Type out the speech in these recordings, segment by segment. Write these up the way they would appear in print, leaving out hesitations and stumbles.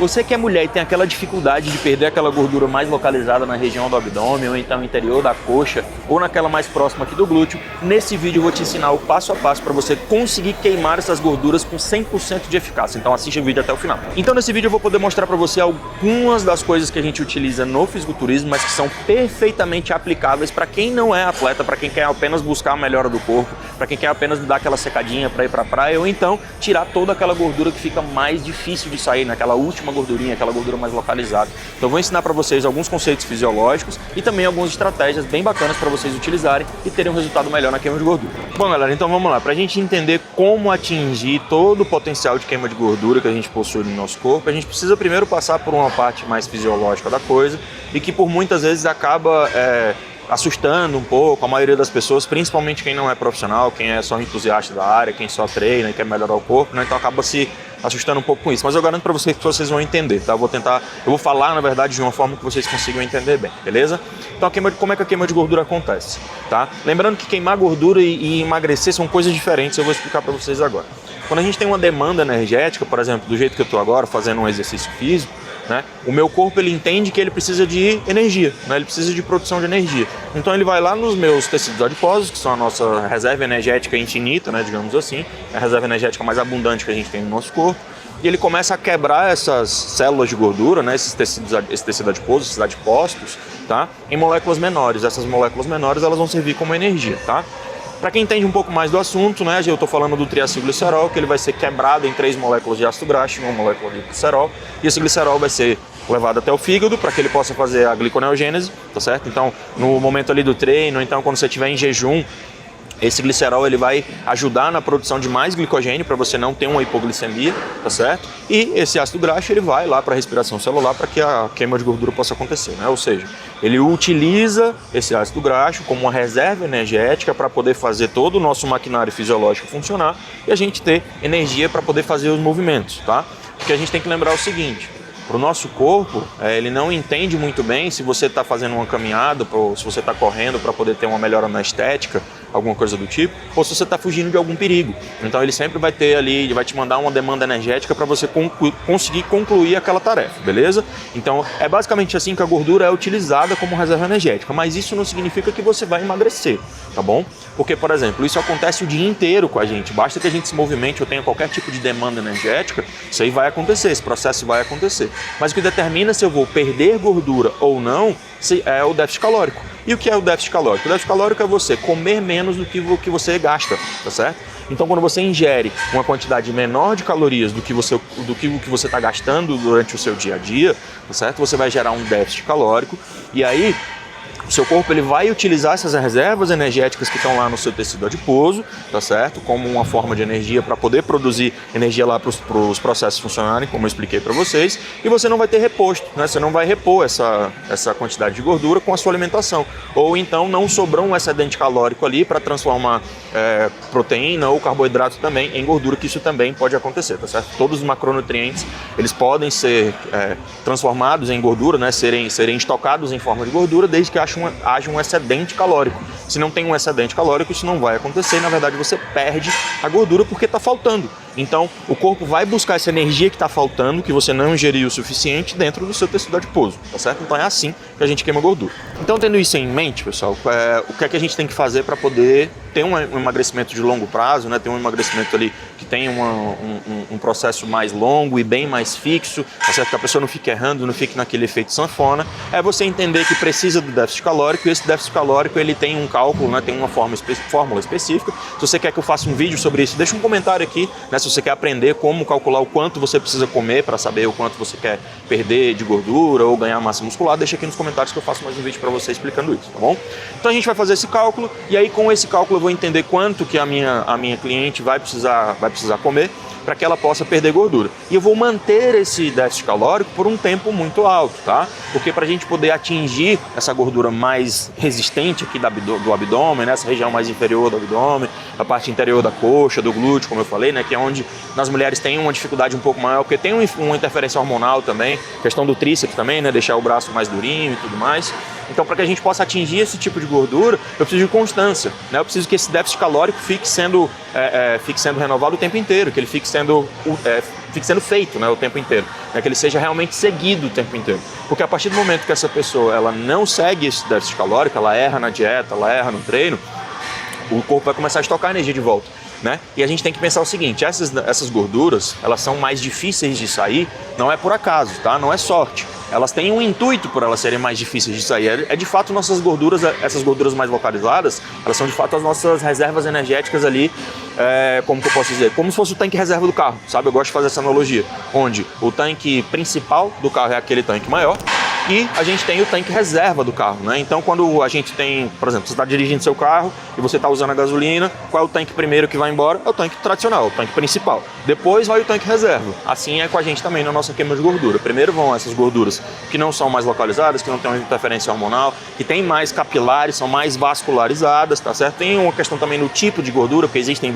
Você que é mulher e tem aquela dificuldade de perder aquela gordura mais localizada na região do abdômen, ou então no interior da coxa, ou naquela mais próxima aqui do glúteo, nesse vídeo eu vou te ensinar o passo a passo para você conseguir queimar essas gorduras com 100% de eficácia. Então assiste o vídeo até o final. Então nesse vídeo eu vou poder mostrar para você algumas das coisas que a gente utiliza no fisiculturismo, mas que são perfeitamente aplicáveis para quem não é atleta, para quem quer apenas buscar a melhora do corpo, para quem quer apenas dar aquela secadinha para ir para a praia, ou então tirar toda aquela gordura que fica mais difícil de sair, naquela última gordurinha, aquela gordura mais localizada. Então eu vou ensinar para vocês alguns conceitos fisiológicos e também algumas estratégias bem bacanas para vocês utilizarem e terem um resultado melhor na queima de gordura. Bom galera, então vamos lá, para a gente entender como atingir todo o potencial de queima de gordura que a gente possui no nosso corpo, a gente precisa primeiro passar por uma parte mais fisiológica da coisa e que por muitas vezes acaba assustando um pouco a maioria das pessoas, principalmente quem não é profissional, quem é só entusiasta da área, quem só treina e quer melhorar o corpo, né? Então acaba se assustando um pouco com isso, mas eu garanto para vocês que vocês vão entender, tá? Eu vou falar na verdade de uma forma que vocês consigam entender bem, beleza? Então como é que a queima de gordura acontece, tá? Lembrando que queimar gordura e emagrecer são coisas diferentes, eu vou explicar para vocês agora. Quando a gente tem uma demanda energética, por exemplo, do jeito que eu estou agora, fazendo um exercício físico, né? O meu corpo ele entende que ele precisa de energia, né? Ele precisa de produção de energia. Então ele vai lá nos meus tecidos adiposos, que são a nossa reserva energética infinita, né? Digamos assim, a reserva energética mais abundante que a gente tem no nosso corpo, e ele começa a quebrar essas células de gordura, né? Esse tecido adiposo, esses adipócitos, tá? Em moléculas menores. Essas moléculas menores elas vão servir como energia, tá? Para quem entende um pouco mais do assunto, né, eu estou falando do triacilglicerol, que ele vai ser quebrado em 3 moléculas de ácido graxo e uma molécula de glicerol, e esse glicerol vai ser levado até o fígado para que ele possa fazer a gliconeogênese, tá certo? Então, no momento ali do treino, então quando você estiver em jejum, esse glicerol ele vai ajudar na produção de mais glicogênio para você não ter uma hipoglicemia, tá certo? E esse ácido graxo ele vai lá para a respiração celular para que a queima de gordura possa acontecer, né? Ou seja, ele utiliza esse ácido graxo como uma reserva energética para poder fazer todo o nosso maquinário fisiológico funcionar e a gente ter energia para poder fazer os movimentos, tá? Porque a gente tem que lembrar o seguinte: para o nosso corpo, ele não entende muito bem se você está fazendo uma caminhada, ou se você está correndo para poder ter uma melhora na estética, alguma coisa do tipo, ou se você está fugindo de algum perigo. Então ele sempre vai ter ali, ele vai te mandar uma demanda energética para você conseguir concluir aquela tarefa, beleza? Então é basicamente assim que a gordura é utilizada como reserva energética, mas isso não significa que você vai emagrecer, tá bom? Porque, por exemplo, isso acontece o dia inteiro com a gente, basta que a gente se movimente ou tenha qualquer tipo de demanda energética, isso aí vai acontecer, esse processo vai acontecer. Mas o que determina se eu vou perder gordura ou não é o déficit calórico. E o que é o déficit calórico? O déficit calórico é você comer menos do que você gasta, tá certo? Então quando você ingere uma quantidade menor de calorias do que você está gastando durante o seu dia a dia, tá certo? Você vai gerar um déficit calórico e aí o seu corpo ele vai utilizar essas reservas energéticas que estão lá no seu tecido adiposo, tá certo? Como uma forma de energia para poder produzir energia lá para os processos funcionarem, como eu expliquei para vocês, e você não vai ter reposto, né? Você não vai repor essa quantidade de gordura com a sua alimentação. Ou então não sobrou um excedente calórico ali para transformar proteína ou carboidrato também em gordura, que isso também pode acontecer, tá certo? Todos os macronutrientes, eles podem ser transformados em gordura, né? Serem estocados em forma de gordura, desde que haja um excedente calórico. Se não tem um excedente calórico, isso não vai acontecer. Na verdade, você perde a gordura porque está faltando. Então, o corpo vai buscar essa energia que está faltando, que você não ingeriu o suficiente, dentro do seu tecido adiposo, tá certo? Então é assim que a gente queima gordura. Então, tendo isso em mente, pessoal, o que é que a gente tem que fazer para poder ter um emagrecimento de longo prazo, né? Ter um emagrecimento ali que tem um processo mais longo e bem mais fixo, tá certo? Que a pessoa não fique errando, não fique naquele efeito sanfona, é você entender que precisa do déficit calórico, e esse déficit calórico ele tem um cálculo, né? Tem uma fórmula específica. Se você quer que eu faça um vídeo sobre isso, deixa um comentário aqui, né? Se você quer aprender como calcular o quanto você precisa comer para saber o quanto você quer perder de gordura ou ganhar massa muscular, deixa aqui nos comentários que eu faço mais um vídeo para você explicando isso, tá bom? Então a gente vai fazer esse cálculo e aí com esse cálculo eu vou entender quanto que a minha cliente vai precisar comer para que ela possa perder gordura. E eu vou manter esse déficit calórico por um tempo muito alto, tá? Porque para a gente poder atingir essa gordura mais resistente aqui do abdômen, né? Essa região mais inferior do abdômen, a parte interior da coxa, do glúteo, como eu falei, né? Que é onde nas mulheres tem uma dificuldade um pouco maior, porque tem uma interferência hormonal também, questão do tríceps também, né? Deixar o braço mais durinho e tudo mais. Então, para que a gente possa atingir esse tipo de gordura, eu preciso de constância, né? Eu preciso que esse déficit calórico fique sendo renovado o tempo inteiro, que ele fique sendo fique sendo feito, né, o tempo inteiro, né, que ele seja realmente seguido o tempo inteiro. Porque a partir do momento que essa pessoa ela não segue esse déficit calórico, ela erra na dieta, ela erra no treino, o corpo vai começar a estocar energia de volta, né? E a gente tem que pensar o seguinte, essas gorduras, elas são mais difíceis de sair, não é por acaso, tá? Não é sorte. Elas têm um intuito por elas serem mais difíceis de sair. É de fato nossas gorduras, essas gorduras mais localizadas, elas são de fato as nossas reservas energéticas ali, como que eu posso dizer? Como se fosse o tanque reserva do carro, sabe? Eu gosto de fazer essa analogia, onde o tanque principal do carro é aquele tanque maior, e a gente tem o tanque reserva do carro, né? Então, quando a gente tem, por exemplo, você está dirigindo seu carro e você está usando a gasolina, qual é o tanque primeiro que vai embora? É o tanque tradicional, o tanque principal. Depois vai o tanque reserva. Assim é com a gente também na nossa queima de gordura. Primeiro vão essas gorduras que não são mais localizadas, que não têm uma interferência hormonal, que têm mais capilares, são mais vascularizadas, tá certo? Tem uma questão também no tipo de gordura, porque existem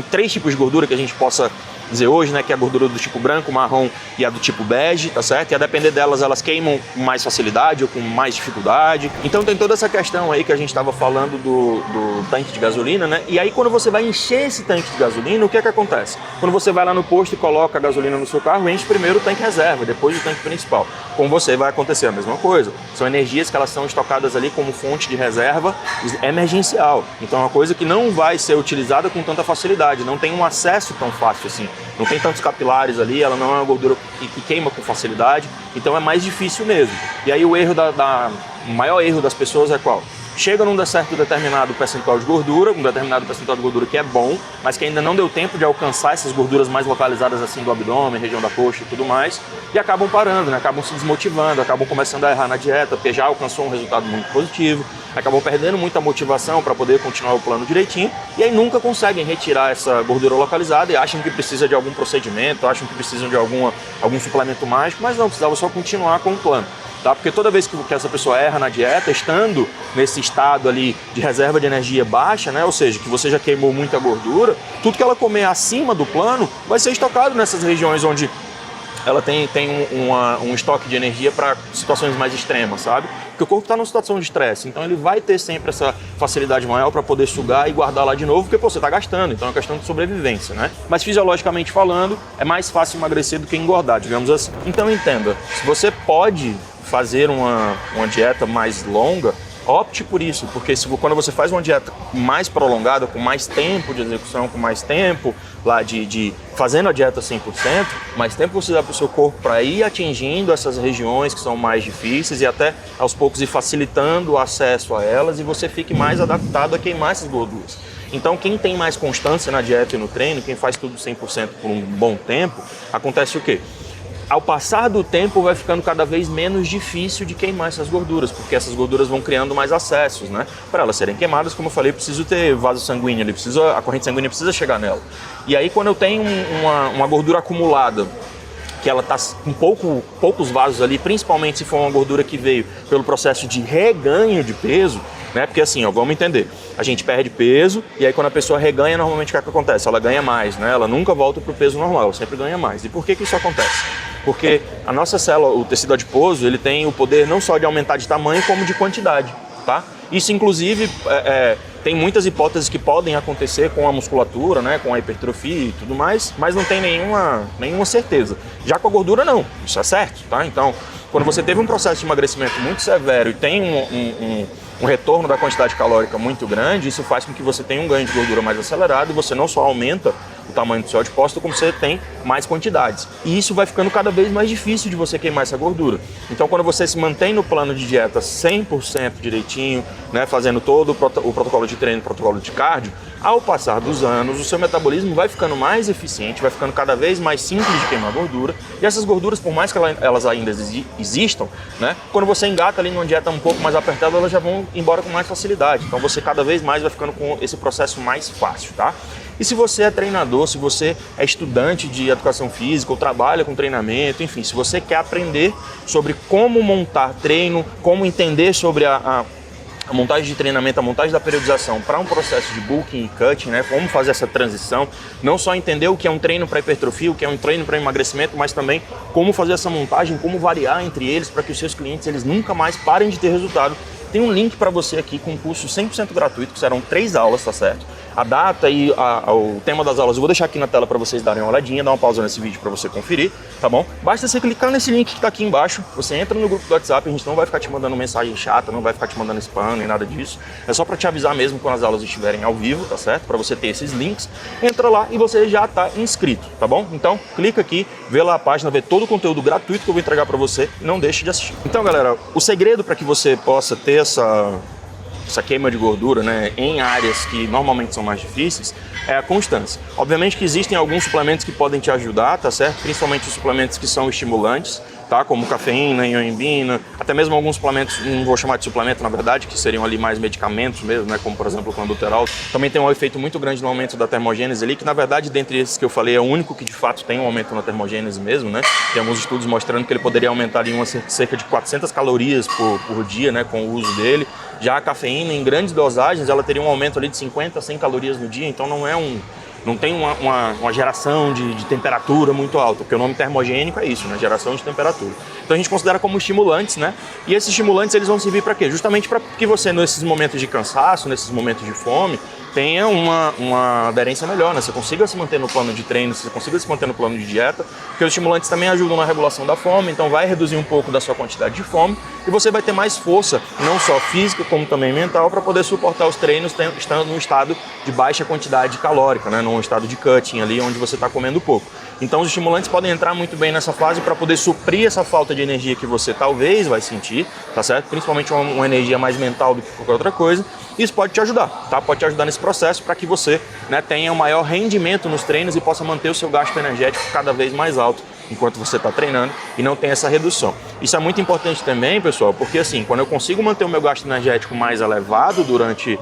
3 tipos de gordura que a gente possa dizer hoje, né, que é a gordura do tipo branco, marrom e a do tipo bege, tá certo? E a depender delas, elas queimam com mais facilidade ou com mais dificuldade. Então tem toda essa questão aí que a gente estava falando do tanque de gasolina, né? E aí quando você vai encher esse tanque de gasolina, o que é que acontece? Quando você vai lá no posto e coloca a gasolina no seu carro, enche primeiro o tanque reserva, depois o tanque principal. Com você vai acontecer a mesma coisa. São energias que elas são estocadas ali como fonte de reserva emergencial. Então é uma coisa que não vai ser utilizada com tanta facilidade, não tem um acesso tão fácil assim. Não tem tantos capilares ali, ela não é uma gordura que queima com facilidade, então é mais difícil mesmo. E aí o erro o maior erro das pessoas é qual? Chega num certo determinado percentual de gordura, um determinado percentual de gordura que é bom, mas que ainda não deu tempo de alcançar essas gorduras mais localizadas assim do abdômen, região da coxa e tudo mais, e acabam parando, né? Acabam se desmotivando, acabam começando a errar na dieta, porque já alcançou um resultado muito positivo, acabam perdendo muita motivação para poder continuar o plano direitinho, e aí nunca conseguem retirar essa gordura localizada e acham que precisa de algum procedimento, acham que precisam de algum suplemento mágico, mas não, precisava só continuar com o plano. Tá? Porque toda vez que essa pessoa erra na dieta, estando nesse estado ali de reserva de energia baixa, né? Ou seja, que você já queimou muita gordura, tudo que ela comer acima do plano vai ser estocado nessas regiões onde ela tem um estoque de energia para situações mais extremas, sabe? Porque o corpo está numa situação de estresse, então ele vai ter sempre essa facilidade maior para poder sugar e guardar lá de novo, porque você está gastando, então é uma questão de sobrevivência, né? Mas fisiologicamente falando, é mais fácil emagrecer do que engordar, digamos assim. Então entenda, se você pode fazer uma dieta mais longa, opte por isso, porque quando você faz uma dieta mais prolongada, com mais tempo de execução, com mais tempo lá de fazendo a dieta 100%, mais tempo você dá para o seu corpo para ir atingindo essas regiões que são mais difíceis e até aos poucos ir facilitando o acesso a elas e você fique mais adaptado a queimar essas gorduras. Então quem tem mais constância na dieta e no treino, quem faz tudo 100% por um bom tempo, acontece o quê? Ao passar do tempo vai ficando cada vez menos difícil de queimar essas gorduras, porque essas gorduras vão criando mais acessos, né? Para elas serem queimadas, como eu falei, preciso ter vaso sanguíneo, a corrente sanguínea precisa chegar nela. E aí quando eu tenho uma gordura acumulada, que ela está com poucos vasos ali, principalmente se for uma gordura que veio pelo processo de reganho de peso, né? Porque assim, ó, vamos entender, a gente perde peso e aí quando a pessoa reganha, normalmente o que acontece? Ela ganha mais, né? Ela nunca volta para o peso normal, ela sempre ganha mais. E por que isso acontece? Porque a nossa célula, o tecido adiposo, ele tem o poder não só de aumentar de tamanho, como de quantidade, tá? Isso, inclusive, tem muitas hipóteses que podem acontecer com a musculatura, né, com a hipertrofia e tudo mais, mas não tem nenhuma certeza. Já com a gordura, não. Isso é certo, tá? Então, quando você teve um processo de emagrecimento muito severo e tem um retorno da quantidade calórica muito grande, isso faz com que você tenha um ganho de gordura mais acelerado e você não só aumenta o tamanho do seu adipócito, como você tem mais quantidades. E isso vai ficando cada vez mais difícil de você queimar essa gordura. Então, quando você se mantém no plano de dieta 100% direitinho, né, fazendo todo o protocolo de treino, o protocolo de cardio, ao passar dos anos, o seu metabolismo vai ficando mais eficiente, vai ficando cada vez mais simples de queimar gordura. E essas gorduras, por mais que elas ainda existam, né, quando você engata ali numa dieta um pouco mais apertada, elas já vão embora com mais facilidade. Então, você cada vez mais vai ficando com esse processo mais fácil, tá? E se você é treinador, se você é estudante de educação física ou trabalha com treinamento, enfim, se você quer aprender sobre como montar treino, como entender sobre a montagem de treinamento, a montagem da periodização para um processo de bulking e cutting, né? Como fazer essa transição, não só entender o que é um treino para hipertrofia, o que é um treino para emagrecimento, mas também como fazer essa montagem, como variar entre eles para que os seus clientes eles nunca mais parem de ter resultado. Tem um link para você aqui com um curso 100% gratuito, que serão 3 aulas, tá certo? A data e o tema das aulas eu vou deixar aqui na tela para vocês darem uma olhadinha, dá uma pausa nesse vídeo para você conferir, tá bom? Basta você clicar nesse link que está aqui embaixo, você entra no grupo do WhatsApp, a gente não vai ficar te mandando mensagem chata, não vai ficar te mandando spam nem nada disso, é só para te avisar mesmo quando as aulas estiverem ao vivo, tá certo? Para você ter esses links, entra lá e você já está inscrito, tá bom? Então clica aqui, vê lá a página, vê todo o conteúdo gratuito que eu vou entregar para você e não deixe de assistir. Então galera, o segredo para que você possa ter essa queima de gordura, né, em áreas que normalmente são mais difíceis, é a constância. Obviamente que existem alguns suplementos que podem te ajudar, tá certo? Principalmente os suplementos que são estimulantes, tá? Como cafeína, ioimbina, até mesmo alguns suplementos, não vou chamar de suplemento na verdade, que seriam ali mais medicamentos mesmo, né? Como por exemplo o clenbuterol, também tem um efeito muito grande no aumento da termogênese ali, que na verdade dentre esses que eu falei é o único que de fato tem um aumento na termogênese mesmo, né? Tem alguns estudos mostrando que ele poderia aumentar ali cerca de 400 calorias por dia, né? Com o uso dele. Já a cafeína, em grandes dosagens, ela teria um aumento ali de 50 a 100 calorias no dia, então não tem uma geração de temperatura muito alta, porque o nome termogênico é isso, né? Geração de temperatura. Então a gente considera como estimulantes, né? E esses estimulantes eles vão servir para quê? Justamente para que você, nesses momentos de cansaço, nesses momentos de fome, tenha uma aderência melhor, né? Você consiga se manter no plano de treino, você consiga se manter no plano de dieta, porque os estimulantes também ajudam na regulação da fome, então vai reduzir um pouco da sua quantidade de fome e você vai ter mais força, não só física, como também mental, para poder suportar os treinos estando num estado de baixa quantidade calórica, né? Num estado de cutting ali, onde você está comendo pouco. Então os estimulantes podem entrar muito bem nessa fase para poder suprir essa falta de energia que você talvez vai sentir, tá certo? Principalmente uma energia mais mental do que qualquer outra coisa. Isso pode te ajudar, tá? Pode te ajudar nesse processo para que você, né, tenha um maior rendimento nos treinos e possa manter o seu gasto energético cada vez mais alto enquanto você está treinando e não tem essa redução. Isso é muito importante também, pessoal, porque assim, quando eu consigo manter o meu gasto energético mais elevado durante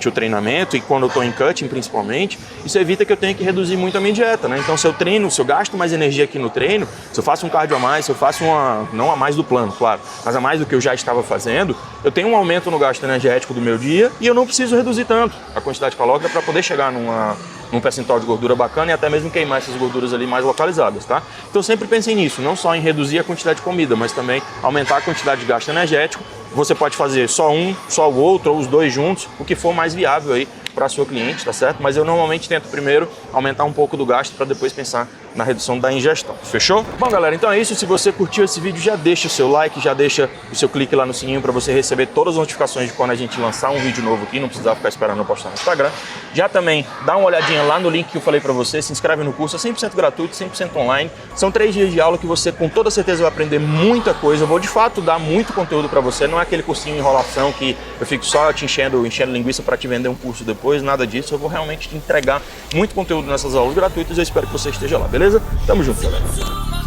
o treinamento e quando eu estou em cutting principalmente, isso evita que eu tenha que reduzir muito a minha dieta, né? Então se eu gasto mais energia aqui no treino, se eu faço um cardio a mais, se eu faço não a mais do plano, claro, mas a mais do que eu já estava fazendo, eu tenho um aumento no gasto energético do meu dia e eu não preciso reduzir tanto a quantidade calórica para poder chegar num percentual de gordura bacana e até mesmo queimar essas gorduras ali mais localizadas, tá? Então sempre pensem nisso, não só em reduzir a quantidade de comida, mas também aumentar a quantidade de gasto energético. Você pode fazer só um, só o outro, ou os dois juntos, o que for mais viável aí para sua cliente, tá certo? Mas eu normalmente tento primeiro aumentar um pouco do gasto para depois pensar na redução da ingestão, fechou? Bom galera, então é isso, se você curtiu esse vídeo já deixa o seu like, já deixa o seu clique lá no sininho para você receber todas as notificações de quando a gente lançar um vídeo novo aqui, não precisar ficar esperando eu postar no Instagram. Já também dá uma olhadinha lá no link que eu falei para você, se inscreve no curso, é 100% gratuito, 100% online, são 3 dias de aula que você com toda certeza vai aprender muita coisa, eu vou de fato dar muito conteúdo para você, não é aquele cursinho de enrolação que eu fico só te enchendo linguiça para te vender um curso depois, nada disso, eu vou realmente te entregar muito conteúdo nessas aulas gratuitas, eu espero que você esteja lá, beleza? Tamo junto, galera.